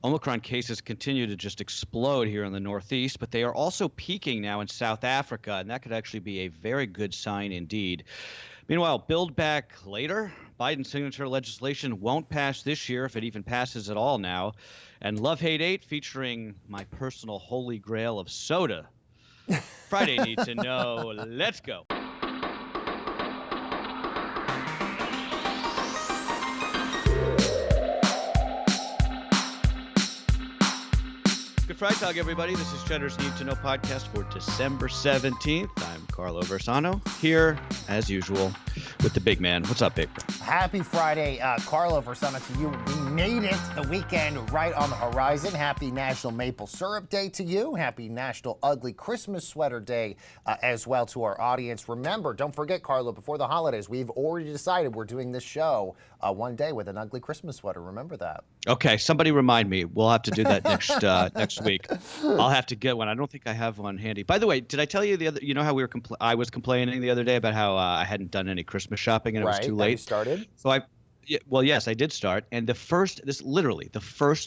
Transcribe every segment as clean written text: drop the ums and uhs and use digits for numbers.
Omicron cases continue to just explode here in the Northeast, but they are also peaking now in South Africa, and that could actually be a very good sign indeed. Meanwhile, Build Back Later, Biden's signature legislation won't pass this year, if it even passes at all now. And Love Hate 8, featuring my personal holy grail of soda. Friday Need to Know. Let's go. Good Friday Talk, everybody. This is Cheddar's Need to Know podcast for December 17th. I'm Carlo Versano, here, as usual, with the big man. What's up, Baker? Happy Friday, Carlo Versano to you. We made it, the weekend right on the horizon. Happy National Maple Syrup Day to you. Happy National Ugly Christmas Sweater Day as well to our audience. Remember, don't forget, Carlo, before the holidays, we've already decided we're doing this show one day with an ugly Christmas sweater. Remember that. Okay, somebody remind me. We'll have to do that next week. I'll have to get one. I don't think I have one handy. By the way, did I tell you you know how I was complaining the other day about how I hadn't done any Christmas shopping and it was too late? You started? So yes, I did start. And the first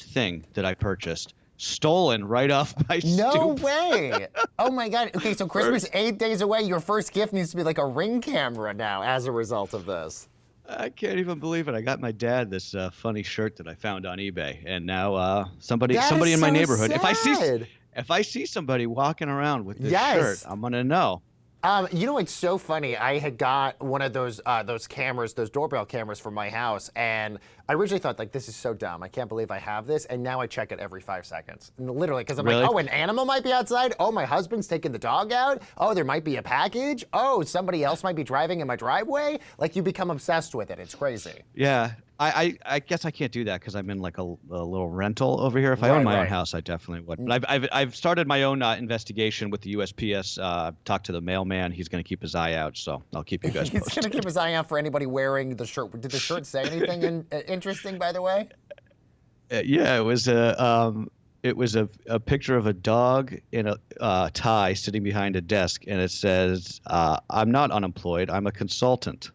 thing that I purchased, stolen right off my stoop. No way. Oh my God. Okay, so Christmas 8 days away. Your first gift needs to be like a Ring camera now as a result of this. I can't even believe it. I got my dad this funny shirt that I found on eBay, and now somebody in my neighborhood. Sad. If I see somebody walking around with this shirt, I'm gonna know. You know, it's so funny. I had got one of those cameras, those doorbell cameras for my house, and I originally thought, like, this is so dumb. I can't believe I have this, and now I check it every 5 seconds. And literally, because I'm like, oh, an animal might be outside. Oh, my husband's taking the dog out. Oh, there might be a package. Oh, somebody else might be driving in my driveway. Like, you become obsessed with it. It's crazy. Yeah. I guess I can't do that because I'm in like a little rental over here. If I owned my own house, I definitely would. But I've started my own investigation with the USPS. Talked to the mailman. He's going to keep his eye out, so I'll keep you guys posted. He's going to keep his eye out for anybody wearing the shirt. Did the shirt say anything interesting, by the way? Yeah, it was a picture of a dog in a tie sitting behind a desk, and it says, "I'm not unemployed. I'm a consultant."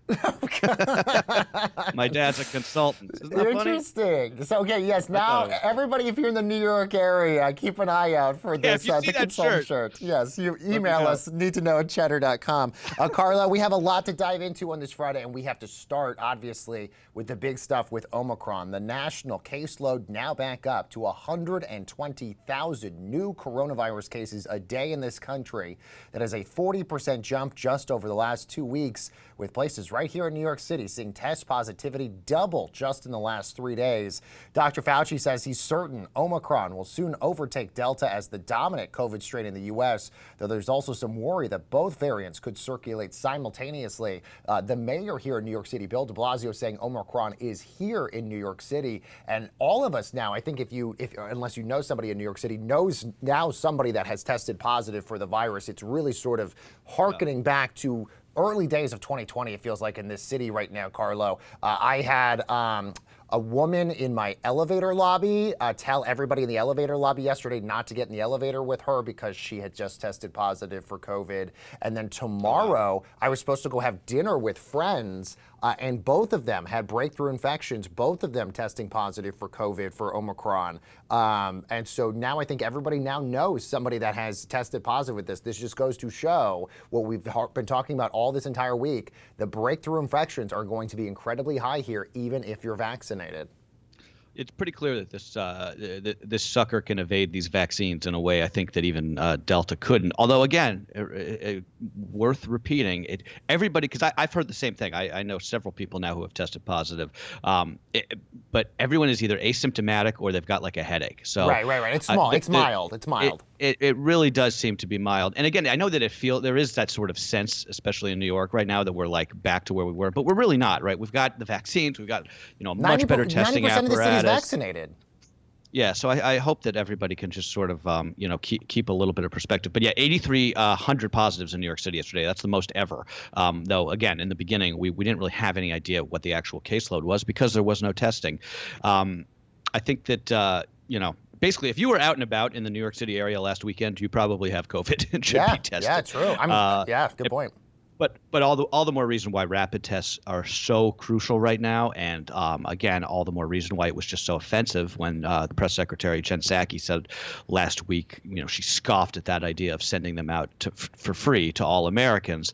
My dad's a consultant. Isn't that interesting. Funny? So, okay, yes, now everybody, if you're in the New York area, keep an eye out for this, the consultant shirt. Yes, you email us, need2know@cheddar.com. Carla, we have a lot to dive into on this Friday, and we have to start, obviously, with the big stuff with Omicron. The national caseload now back up to 120,000 new coronavirus cases a day in this country. That is a 40% jump just over the last 2 weeks, with places right here in New York City seeing test positivity double just in the last 3 days. Dr. Fauci says he's certain Omicron will soon overtake Delta as the dominant COVID strain in the U.S., though there's also some worry that both variants could circulate simultaneously. The mayor here in New York City, Bill de Blasio, saying Omicron is here in New York City. And all of us now, I think unless you know somebody in New York City, knows now somebody that has tested positive for the virus. It's really sort of hearkening back to early days of 2020, it feels like, in this city right now, Carlo. I had a woman in my elevator lobby tell everybody in the elevator lobby yesterday not to get in the elevator with her because she had just tested positive for COVID. And then tomorrow, I was supposed to go have dinner with friends, and both of them had breakthrough infections, both of them testing positive for COVID, for Omicron. And so now I think everybody now knows somebody that has tested positive with this. This just goes to show what we've been talking about all this entire week. The breakthrough infections are going to be incredibly high here, even if you're vaccinated. It's pretty clear that this sucker can evade these vaccines in a way I think that even Delta couldn't. Although, again, worth repeating, everybody, because I've heard the same thing. I know several people now who have tested positive, but everyone is either asymptomatic or they've got like a headache. So right. It's small. It's mild. It's mild. It really does seem to be mild. And again, I know that there is that sort of sense, especially in New York right now, that we're like back to where we were, but we're really not, right? We've got the vaccines, we've got much better testing 90% apparatus. of the city is vaccinated. Yeah, so I hope that everybody can just sort of keep a little bit of perspective. But yeah, 8,300 positives in New York City yesterday. That's the most ever. Though again, in the beginning, we didn't really have any idea what the actual caseload was because there was no testing. I think that basically, if you were out and about in the New York City area last weekend, you probably have COVID and should be tested. Yeah, true. Good point. But all the more reason why rapid tests are so crucial right now, and again, all the more reason why it was just so offensive when the press secretary Jen Psaki said last week, she scoffed at that idea of sending them out for free to all Americans.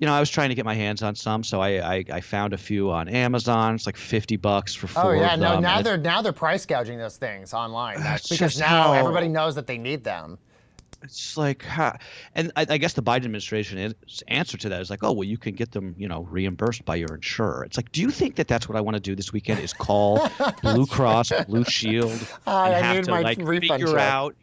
I was trying to get my hands on some, so I found a few on Amazon. It's like $50 for 4 Oh yeah, of no, them. now they're price gouging those things online because now how everybody knows that they need them. It's like, and I guess the Biden administration's answer to that is like, oh, well, you can get them, reimbursed by your insurer. It's like, do you think that that's what I want to do this weekend? Is call Blue Cross, Blue Shield, and I have need to my like refund figure check. out,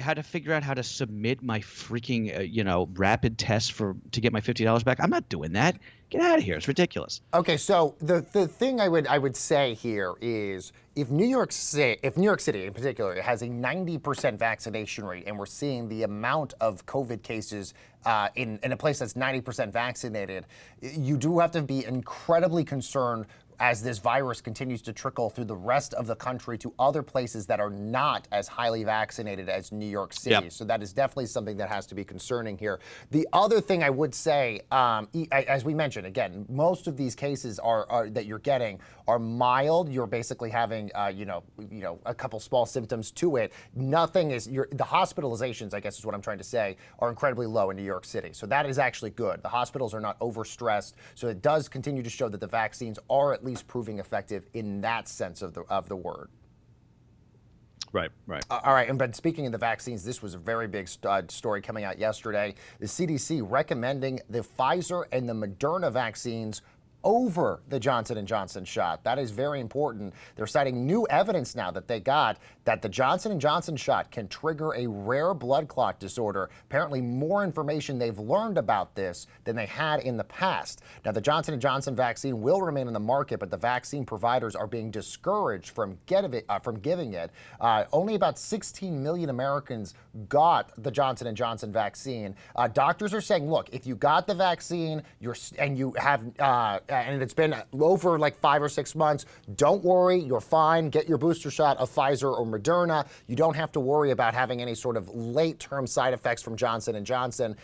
how to figure out how to submit my freaking, rapid test to get my $50 back? I'm not doing that. Get out of here. It's ridiculous. Okay, so the thing I would say here is if New York City in particular has a 90% vaccination rate, and we're seeing the amount of COVID cases in a place that's 90% vaccinated, you do have to be incredibly concerned as this virus continues to trickle through the rest of the country to other places that are not as highly vaccinated as New York City. Yep. So that is definitely something that has to be concerning here. The other thing I would say, as we mentioned, again, most of these cases are that you're getting are mild. You're basically having, a couple small symptoms to it. Nothing is, the hospitalizations, I guess is what I'm trying to say, are incredibly low in New York City. So that is actually good. The hospitals are not overstressed. So it does continue to show that the vaccines are at least proving effective in that sense of the word. Right. All right, but speaking of the vaccines, this was a very big story coming out yesterday. The CDC recommending the Pfizer and the Moderna vaccines over the Johnson & Johnson shot. That is very important. They're citing new evidence now that they got that the Johnson & Johnson shot can trigger a rare blood clot disorder. Apparently more information they've learned about this than they had in the past. Now, the Johnson & Johnson vaccine will remain in the market, but the vaccine providers are being discouraged from giving it. Only about 16 million Americans got the Johnson & Johnson vaccine. Doctors are saying, look, if you got the vaccine and you have and it's been over like 5 or 6 months, don't worry, you're fine. Get your booster shot of Pfizer or Moderna. You don't have to worry about having any sort of late-term side effects from Johnson & Johnson.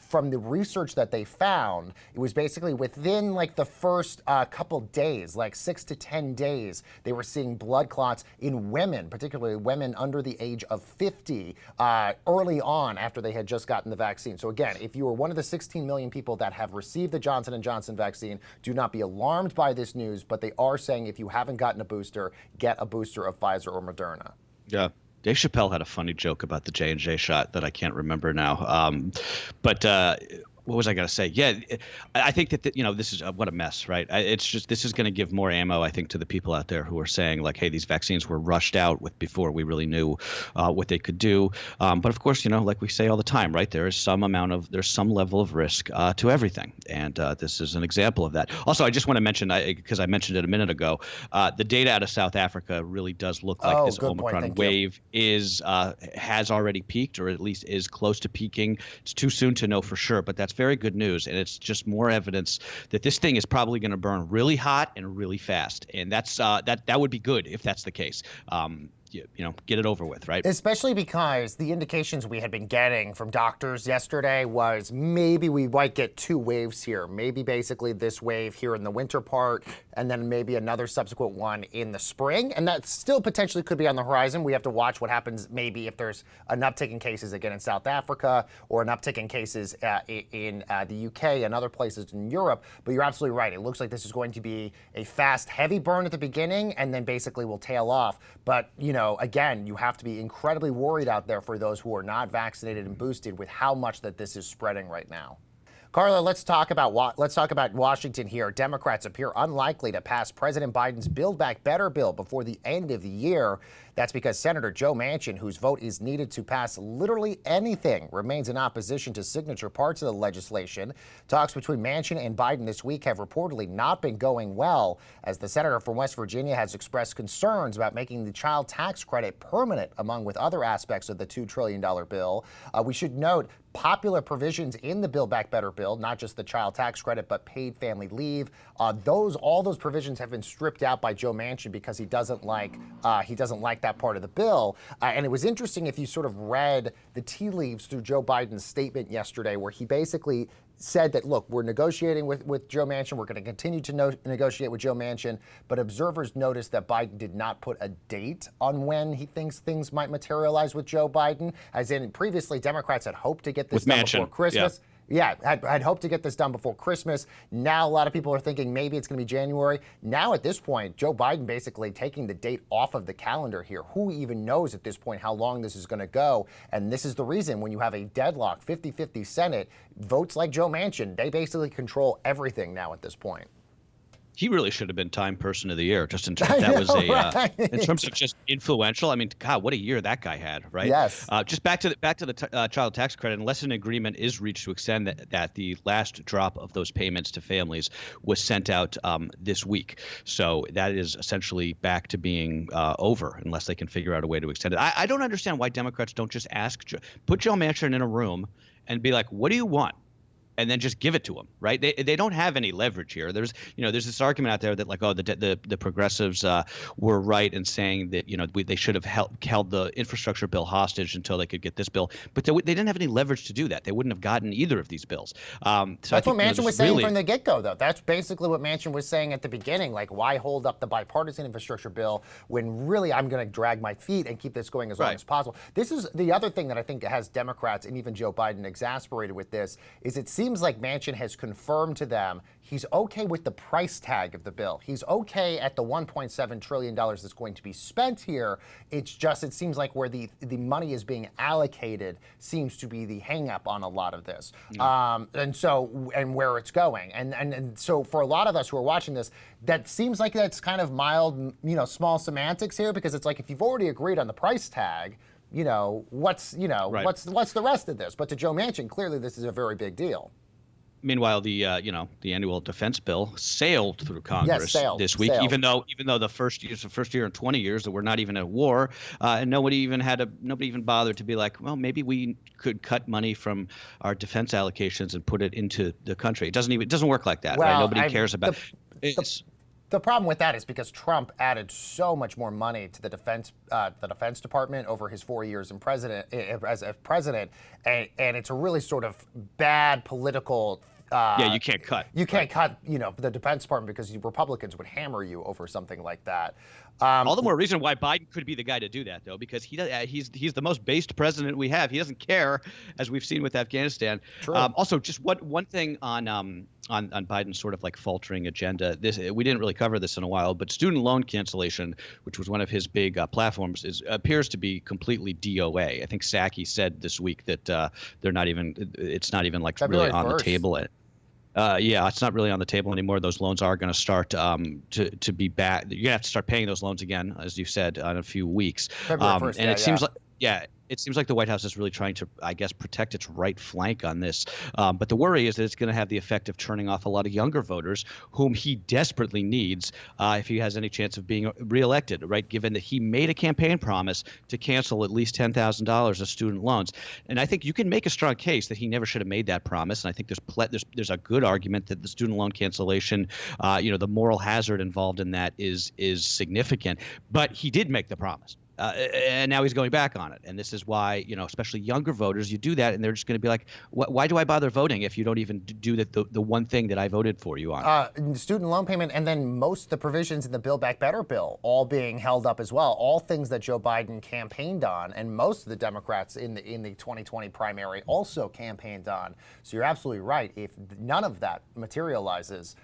From the research that they found, it was basically within like the first couple days, like 6 to 10 days, they were seeing blood clots in women, particularly women under the age of 50, early on after they had just gotten the vaccine. So again, if you were one of the 16 million people that have received the Johnson & Johnson vaccine, do not be alarmed by this news, but they are saying if you haven't gotten a booster, get a booster of Pfizer or Moderna. Yeah. Dave Chappelle had a funny joke about the J&J shot that I can't remember now. But what was I going to say? Yeah, I think that, this is what a mess, right? It's just, this is going to give more ammo, I think, to the people out there who are saying like, hey, these vaccines were rushed out with before we really knew what they could do. But of course, like we say all the time, right? There's some level of risk to everything. And this is an example of that. Also, I just want to mention, because I mentioned it a minute ago, the data out of South Africa really does look like this Omicron wave has already peaked, or at least is close to peaking. It's too soon to know for sure, but that's very good news, and it's just more evidence that this thing is probably going to burn really hot and really fast, and that's that would be good if that's the case. Get it over with, right? Especially because the indications we had been getting from doctors yesterday was maybe we might get 2 waves here. Maybe basically this wave here in the winter part, and then maybe another subsequent one in the spring. And that still potentially could be on the horizon. We have to watch what happens maybe if there's an uptick in cases again in South Africa, or an uptick in cases in the UK and other places in Europe. But you're absolutely right. It looks like this is going to be a fast, heavy burn at the beginning, and then basically will tail off. But, again, you have to be incredibly worried out there for those who are not vaccinated and boosted with how much that this is spreading right now. Carla, let's talk about Washington here. Democrats appear unlikely to pass President Biden's Build Back Better bill before the end of the year. That's because Senator Joe Manchin, whose vote is needed to pass literally anything, remains in opposition to signature parts of the legislation. Talks between Manchin and Biden this week have reportedly not been going well, as the senator from West Virginia has expressed concerns about making the child tax credit permanent, among with other aspects of the $2 trillion bill. We should note popular provisions in the Build Back Better bill, not just the child tax credit, but paid family leave. All those provisions have been stripped out by Joe Manchin because he doesn't like that part of the bill. And it was interesting if you sort of read the tea leaves through Joe Biden's statement yesterday, where he basically said that, look, we're negotiating with Joe Manchin. We're going to continue to negotiate with Joe Manchin. But observers noticed that Biden did not put a date on when he thinks things might materialize with Joe Biden. As in, previously, Democrats had hoped to get this done before Christmas. Yeah. Yeah, had hoped to get this done before Christmas. Now a lot of people are thinking maybe it's going to be January. Now at this point, Joe Biden basically taking the date off of the calendar here. Who even knows at this point how long this is going to go? And this is the reason when you have a deadlock 50-50 Senate, votes like Joe Manchin, they basically control everything now at this point. He really should have been Time Person of the Year, just in terms in terms of just influential. I mean, God, what a year that guy had, right? Yes. Just back to the child tax credit, unless an agreement is reached to extend that, the last drop of those payments to families was sent out this week. So that is essentially back to being over, unless they can figure out a way to extend it. I don't understand why Democrats don't just put Joe Manchin in a room and be like, "What do you want?" And then just give it to them, right? They don't have any leverage here. There's this argument out there that like, oh, the progressives were right in saying that they should have held the infrastructure bill hostage until they could get this bill, but they didn't have any leverage to do that. They wouldn't have gotten either of these bills. So that's what Manchin was saying from the get-go, though. That's basically what Manchin was saying at the beginning. Like, why hold up the bipartisan infrastructure bill when really I'm going to drag my feet and keep this going as long as possible? This is the other thing that I think has Democrats and even Joe Biden exasperated with this is it seems like Manchin has confirmed to them he's okay with the price tag of the bill. He's okay at the $1.7 trillion that's going to be spent here. It's just, it seems like where the money is being allocated seems to be the hang up on a lot of this. And where it's going. And so for a lot of us who are watching this, that seems like that's kind of mild, small semantics here, because it's like, if you've already agreed on the price tag, what's the rest of this? But to Joe Manchin, clearly this is a very big deal. Meanwhile, the annual defense bill sailed through Congress this week, even though the first year in 20 years that we're not even at war, and nobody even bothered to be like, well, maybe we could cut money from our defense allocations and put it into the country. It doesn't work like that, right? Nobody cares about it. The problem with that is because Trump added so much more money to the Defense Department over his 4 years as president, and it's a really sort of bad political. You can't cut. You can't cut, the Defense Department because Republicans would hammer you over something like that. All the more reason why Biden could be the guy to do that, though, because he's the most based president we have. He doesn't care, as we've seen with Afghanistan. True. Also, just one thing on Biden's sort of like faltering agenda. We didn't really cover this in a while, but student loan cancellation, which was one of his big platforms, appears to be completely DOA. I think Psaki said this week that it's not even like February really on 1st. the table. It's not really on the table anymore. Those loans are going to start to be back. You're going to have to start paying those loans again, as you said, in a few weeks. February 1st, and it seems like, it seems like the White House is really trying to, I guess, protect its right flank on this. But the worry is that it's going to have the effect of turning off a lot of younger voters whom he desperately needs if he has any chance of being reelected, right? Given that he made a campaign promise to cancel at least $10,000 of student loans. And I think you can make a strong case that he never should have made that promise. And I think there's a good argument that the student loan cancellation, the moral hazard involved in that is significant. But he did make the promise. And now he's going back on it. And this is why, especially younger voters, you do that, and they're just going to be like, why do I bother voting if you don't even do the one thing that I voted for you on? Student loan payment, and then most of the provisions in the Build Back Better bill all being held up as well. All things that Joe Biden campaigned on, and most of the Democrats in the 2020 primary also campaigned on. So you're absolutely right. If none of that materializes,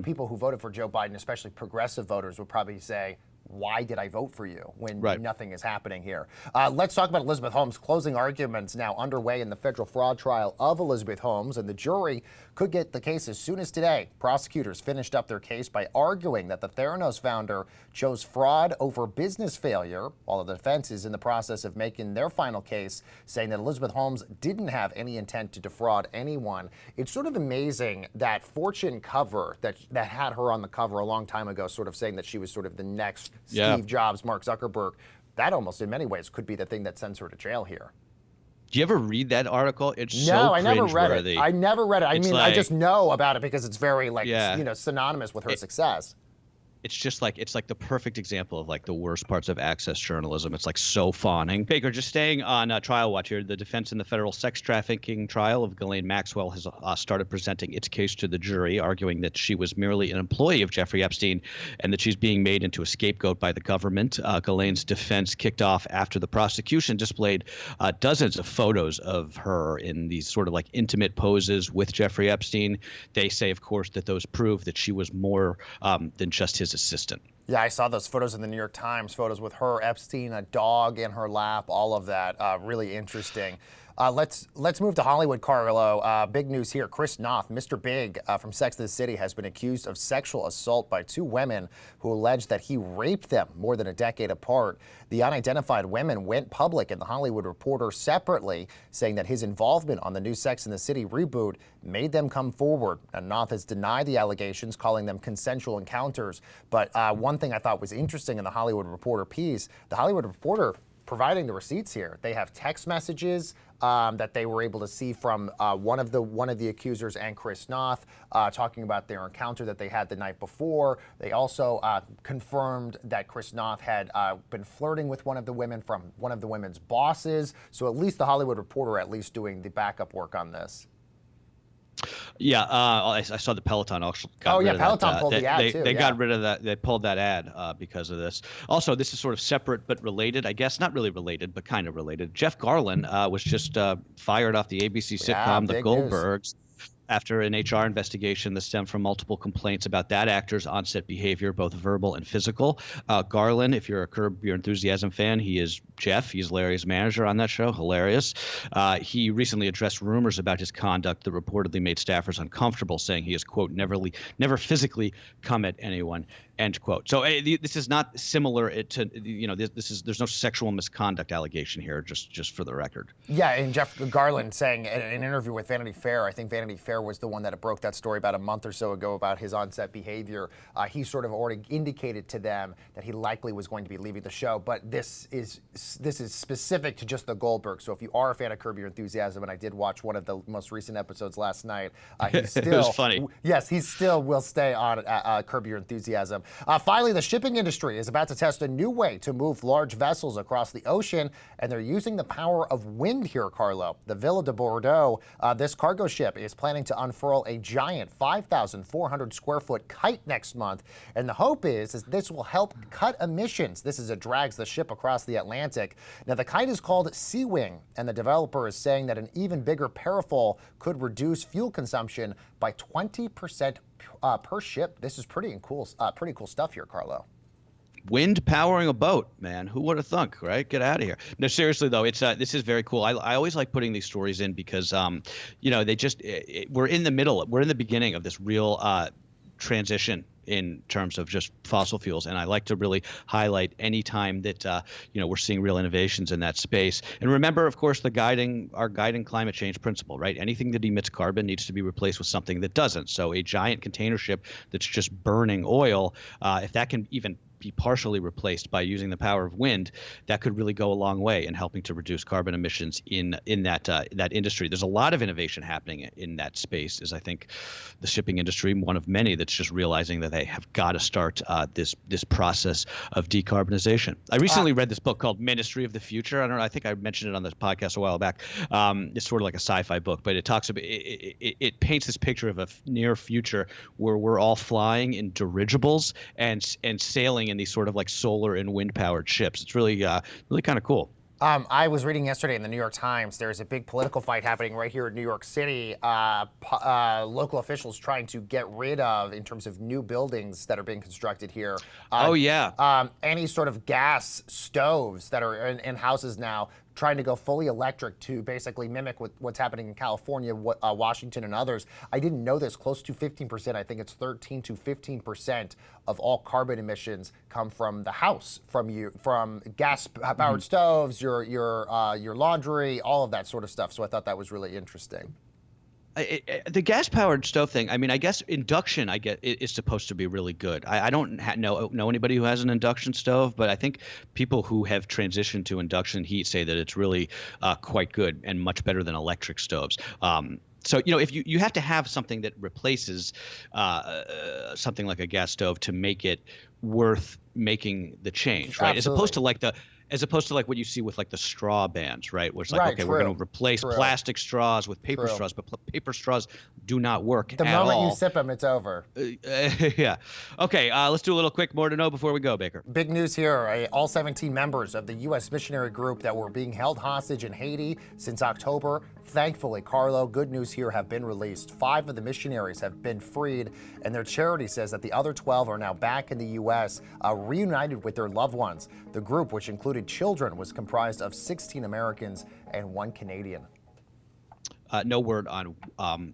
people who voted for Joe Biden, especially progressive voters, would probably say, why did I vote for you when nothing is happening here? Let's talk about Elizabeth Holmes. Closing arguments now underway in the federal fraud trial of Elizabeth Holmes, and the jury could get the case as soon as today. Prosecutors finished up their case by arguing that the Theranos founder chose fraud over business failure, while the defense is in the process of making their final case, saying that Elizabeth Holmes didn't have any intent to defraud anyone. It's sort of amazing that Fortune cover that had her on the cover a long time ago, sort of saying that she was sort of the next Steve Jobs, Mark Zuckerberg. That almost in many ways could be the thing that sends her to jail here. Do you ever read that article? It's no, I never read it. I never read it. I mean, I just know about it because it's very, synonymous with her success. it's like the perfect example of like the worst parts of access journalism. It's like so fawning. Baker, just staying on trial watch here. The defense in the federal sex trafficking trial of Ghislaine Maxwell has started presenting its case to the jury, arguing that she was merely an employee of Jeffrey Epstein and that she's being made into a scapegoat by the government. Ghislaine's defense kicked off after the prosecution displayed dozens of photos of her in these sort of like intimate poses with Jeffrey Epstein. They say, of course, that those prove that she was more than just his assistant. Yeah, I saw those photos in the New York Times, photos with her, Epstein, a dog in her lap, all of that. Really interesting. Let's move to Hollywood, Carlo. Big news here. Chris Noth, Mr. Big from Sex and the City, has been accused of sexual assault by two women who allege that he raped them more than a decade apart. The unidentified women went public in the Hollywood Reporter separately, saying that his involvement on the new Sex and the City reboot made them come forward. And Noth has denied the allegations, calling them consensual encounters. But one thing I thought was interesting in the Hollywood Reporter piece, the Hollywood Reporter providing the receipts here. They have text messages that they were able to see from one of the accusers and Chris Noth talking about their encounter that they had the night before. They also confirmed that Chris Noth had been flirting with one of the women from one of the women's bosses. So at least the Hollywood Reporter at least doing the backup work on this. Yeah, I saw the Peloton also got rid of Peloton that. pulled the ad too. They got rid of that. They pulled that ad because of this. Also, this is sort of separate but related, I guess. Not really related, but kind of related. Jeff Garland was just fired off the ABC sitcom The Goldbergs after an HR investigation that stemmed from multiple complaints about that actor's on-set behavior, both verbal and physical. Garland, if you're a Curb Your Enthusiasm fan, he is Jeff. He's Larry's manager on that show. Hilarious. He recently addressed rumors about his conduct that reportedly made staffers uncomfortable, saying he has, quote, never physically come at anyone, end quote. So this is not similar to, there's no sexual misconduct allegation here, just for the record. Yeah, and Jeff Garland saying in an interview with Vanity Fair, I think Vanity Fair was the one that broke that story about a month or so ago about his on-set behavior. He sort of already indicated to them that he likely was going to be leaving the show, but this is specific to just the Goldberg. So if you are a fan of Curb Your Enthusiasm, and I did watch one of the most recent episodes last night, he still, it was funny. Yes, he still will stay on Curb Your Enthusiasm. Finally, the shipping industry is about to test a new way to move large vessels across the ocean, and they're using the power of wind here, Carlo. The Villa de Bordeaux, this cargo ship is planning to unfurl a giant 5,400 square foot kite next month, and the hope is this will help cut emissions. This is drags the ship across the Atlantic. Now, the kite is called Sea Wing, and the developer is saying that an even bigger parafoil could reduce fuel consumption by 20% per ship. This is pretty cool stuff here, Carlo. Wind powering a boat, man. Who would have thunk, right? Get out of here. No, seriously though, it's this is very cool. I always like putting these stories in because they just we're in the beginning of this real transition in terms of just fossil fuels, and I like to really highlight any time that we're seeing real innovations in that space. And remember, of course, our guiding climate change principle, right? Anything that emits carbon needs to be replaced with something that doesn't. So a giant container ship that's just burning oil, if that can even be partially replaced by using the power of wind, that could really go a long way in helping to reduce carbon emissions in that industry. There's a lot of innovation happening in that space. Is I think the shipping industry, one of many that's just realizing that they have got to start this process of decarbonization. I recently read this book called Ministry of the Future. I don't know. I think I mentioned it on this podcast a while back. It's sort of like a sci-fi book, but it talks about it paints this picture of a near future where we're all flying in dirigibles and sailing in these sort of like solar and wind powered ships. It's really kind of cool. I was reading yesterday in the New York Times, there's a big political fight happening right here in New York City. Local officials trying to get rid of, in terms of new buildings that are being constructed here. Any sort of gas stoves that are in houses now, trying to go fully electric to basically mimic what's happening in California, Washington, and others. I didn't know this. Close to 15%, I think it's 13 to 15% of all carbon emissions come from the house, from gas-powered stoves, your laundry, all of that sort of stuff. So I thought that was really interesting. The gas-powered stove thing, I mean, I guess induction, is supposed to be really good. I don't know anybody who has an induction stove, but I think people who have transitioned to induction heat say that it's really quite good and much better than electric stoves. So, if you have to have something that replaces something like a gas stove to make it worth making the change, right? Absolutely. As opposed to like what you see with like the straw bans, right? Where it's like, Right, okay, we're going to replace true, plastic straws with paper true. straws, but paper straws do not work The at moment you all. sip them, it's over. Yeah. Okay, let's do a little quick more to know before we go, Baker. Big news here. All 17 members of the U.S. missionary group that were being held hostage in Haiti since October, thankfully, Carlo, good news here, have been released. 5 of the missionaries have been freed, and their charity says that the other 12 are now back in the U.S., reunited with their loved ones. The group, which included children, was comprised of 16 Americans and 1 Canadian. No word on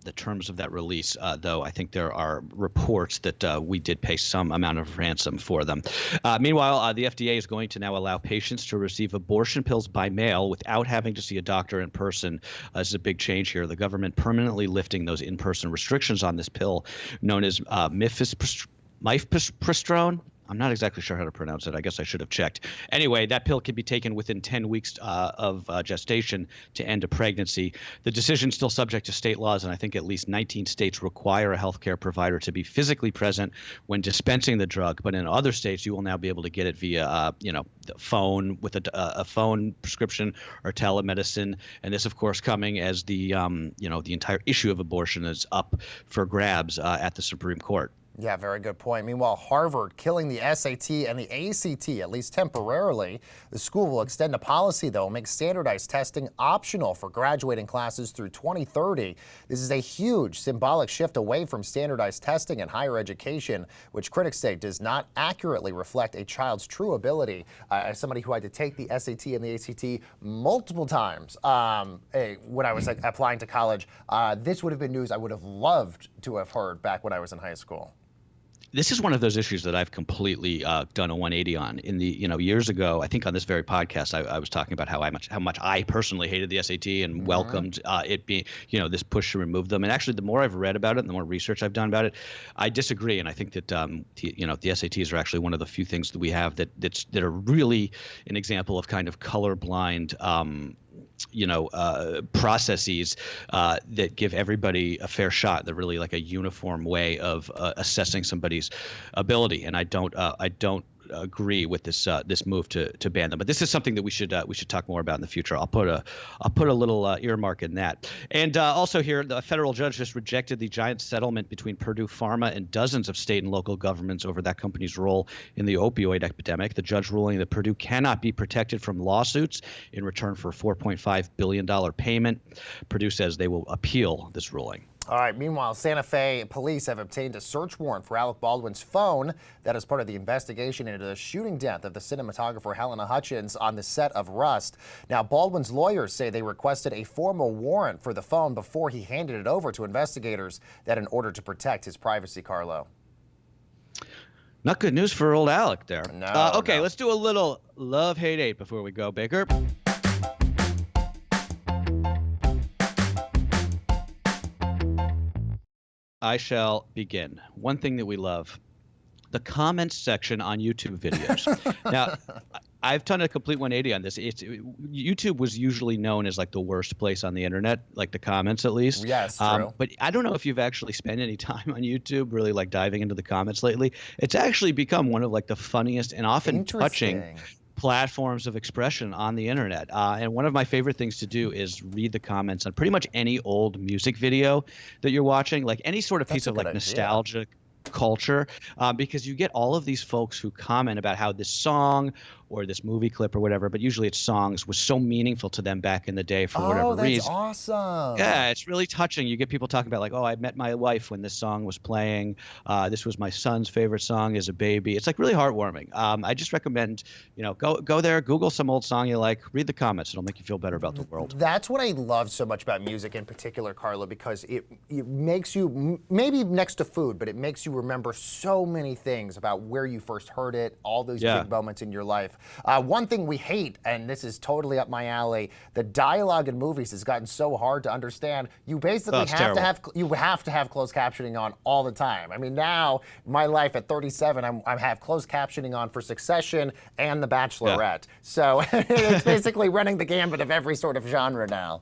the terms of that release, though I think there are reports that we did pay some amount of ransom for them. Meanwhile, the FDA is going to now allow patients to receive abortion pills by mail without having to see a doctor in person. This is a big change here. The government permanently lifting those in-person restrictions on this pill known as mifepristone. I'm not exactly sure how to pronounce it. I guess I should have checked. Anyway, that pill can be taken within 10 weeks of gestation to end a pregnancy. The decision is still subject to state laws, and I think at least 19 states require a healthcare provider to be physically present when dispensing the drug. But in other states, you will now be able to get it via, the phone with a phone prescription or telemedicine. And this, of course, coming as the entire issue of abortion is up for grabs at the Supreme Court. Yeah, very good point. Meanwhile, Harvard killing the SAT and the ACT, at least temporarily. The school will extend a policy, though, make standardized testing optional for graduating classes through 2030. This is a huge symbolic shift away from standardized testing in higher education, which critics say does not accurately reflect a child's true ability. As somebody who had to take the SAT and the ACT multiple times when I was applying to college, this would have been news I would have loved to have heard back when I was in high school. This is one of those issues that I've completely done a 180 on. In the years ago, I think on this very podcast, I was talking about how much I personally hated the SAT and welcomed it being this push to remove them. And actually, the more I've read about it, and the more research I've done about it, I disagree. And I think that the SATs are actually one of the few things that we have that are really an example of kind of colorblind processes that give everybody a fair shot. They're really like a uniform way of assessing somebody's ability, and I don't agree with this move to ban them. But this is something that we should talk more about in the future. I'll put a little earmark in that. And also here, the federal judge just rejected the giant settlement between Purdue Pharma and dozens of state and local governments over that company's role in the opioid epidemic. The judge ruling that Purdue cannot be protected from lawsuits in return for a $4.5 billion payment. Purdue says they will appeal this ruling. All right, meanwhile, Santa Fe police have obtained a search warrant for Alec Baldwin's phone. That is part of the investigation into the shooting death of the cinematographer Helena Hutchins on the set of Rust. Now, Baldwin's lawyers say they requested a formal warrant for the phone before he handed it over to investigators, that in order to protect his privacy, Carlo. Not good news for old Alec there. No. Okay, let's do a little love-hate hate before we go, Baker. I shall begin. One thing that we love, the comments section on YouTube videos. Now, I've done a complete 180 on this. YouTube was usually known as like the worst place on the internet, like the comments at least. Yes, true. But I don't know if you've actually spent any time on YouTube really like diving into the comments lately. It's actually become one of like the funniest and often touching platforms of expression on the internet. And one of my favorite things to do is read the comments on pretty much any old music video that you're watching, like any sort of piece of like nostalgic culture, because you get all of these folks who comment about how this song or this movie clip or whatever, but usually it's songs, was so meaningful to them back in the day for whatever reason. Oh, that's awesome. Yeah, it's really touching. You get people talking about like, oh, I met my wife when this song was playing. This was my son's favorite song as a baby. It's like really heartwarming. I just recommend, go there, Google some old song you like, read the comments. It'll make you feel better about the world. That's what I love so much about music in particular, Carlo, because it makes you, maybe next to food, but it makes you remember so many things about where you first heard it, all those big moments in your life. One thing we hate, and this is totally up my alley, the dialogue in movies has gotten so hard to understand. You basically have to have closed captioning on all the time. I mean, now my life at 37, I have closed captioning on for Succession and The Bachelorette. So it's basically running the gambit of every sort of genre now.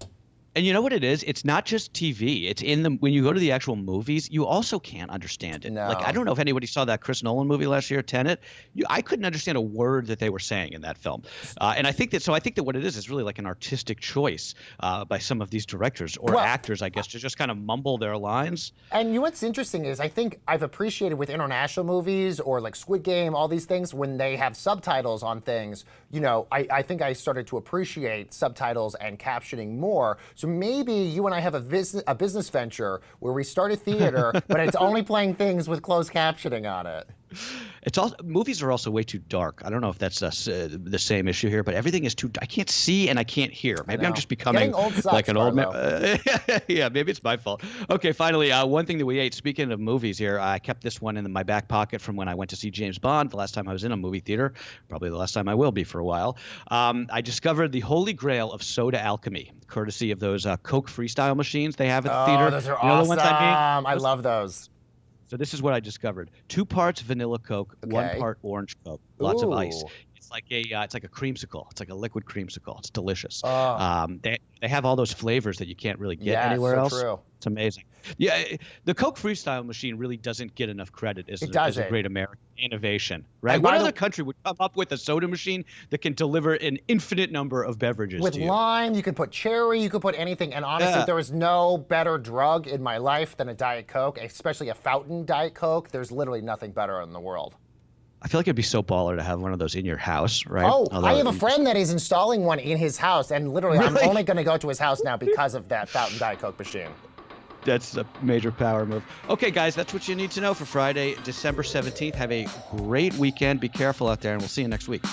And you know what it is? It's not just TV. It's when you go to the actual movies, you also can't understand it. No. Like, I don't know if anybody saw that Chris Nolan movie last year, Tenet. I couldn't understand a word that they were saying in that film. And I think that what it is really like an artistic choice by some of these directors or actors, I guess, to just kind of mumble their lines. And you know what's interesting is I think I've appreciated with international movies or like Squid Game, all these things, when they have subtitles on things, you know, I think I started to appreciate subtitles and captioning more. So maybe you and I have a business venture where we start a theater, but it's only playing things with closed captioning on it. Movies are also way too dark. I don't know if that's the same issue here, but everything is too. I can't see and I can't hear. Maybe I'm just becoming like an old man. Yeah, maybe it's my fault. Okay, finally, one thing that we ate. Speaking of movies here, I kept this one in my back pocket from when I went to see James Bond. The last time I was in a movie theater, probably the last time I will be for a while. I discovered the holy grail of soda alchemy, courtesy of those Coke Freestyle machines they have at the theater. Oh, those are awesome. The ones I mean? I love those. So this is what I discovered: 2 parts vanilla Coke, 1 part orange Coke, lots of ice. It's like a creamsicle. It's like a liquid creamsicle. It's delicious. They have all those flavors that you can't really get anywhere else. True. It's amazing. Yeah, the Coke Freestyle machine really doesn't get enough credit as a great American innovation, right? What other country would come up with a soda machine that can deliver an infinite number of beverages with to you? Lime, you could put cherry, you could put anything. And honestly, there was no better drug in my life than a Diet Coke, especially a fountain Diet Coke. There's literally nothing better in the world. I feel like it'd be so baller to have one of those in your house, right? Oh, I have a friend that is installing one in his house, and literally I'm only going to go to his house now because of that fountain Diet Coke machine. That's a major power move. Okay, guys, that's what you need to know for Friday, December 17th. Have a great weekend. Be careful out there, and we'll see you next week.